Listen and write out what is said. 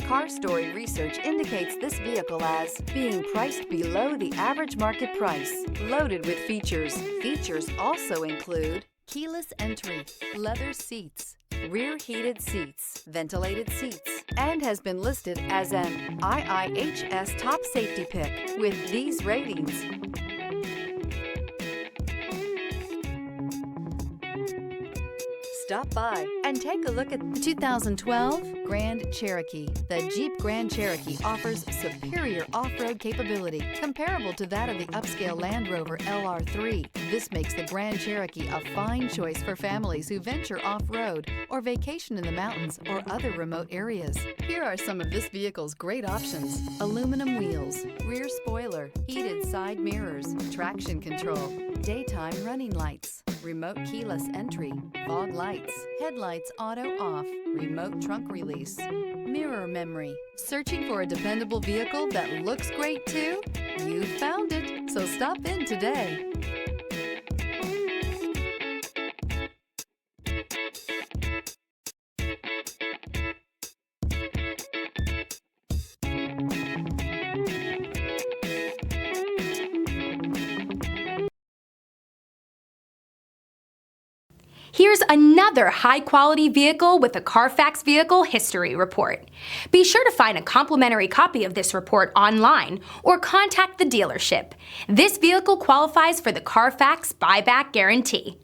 Car Story research indicates this vehicle as being priced below the average market price. Loaded with features. Features also include keyless entry, leather seats, rear heated seats, ventilated seats, and has been listed as an IIHS top safety pick with these ratings. Stop by and take a look at the 2012 Grand Cherokee. The Jeep Grand Cherokee offers superior off-road capability comparable to that of the upscale Land Rover LR3. This makes the Grand Cherokee a fine choice for families who venture off-road or vacation in the mountains or other remote areas. Here are some of this vehicle's great options: aluminum wheels, rear spoiler, heated side mirrors, traction control, daytime running lights, remote keyless entry, fog lights, headlights auto off, remote trunk release, mirror memory. Searching for a dependable vehicle that looks great too? You found it, so stop in today. Here's another high-quality vehicle with a Carfax Vehicle History Report. Be sure to find a complimentary copy of this report online or contact the dealership. This vehicle qualifies for the Carfax Buyback Guarantee.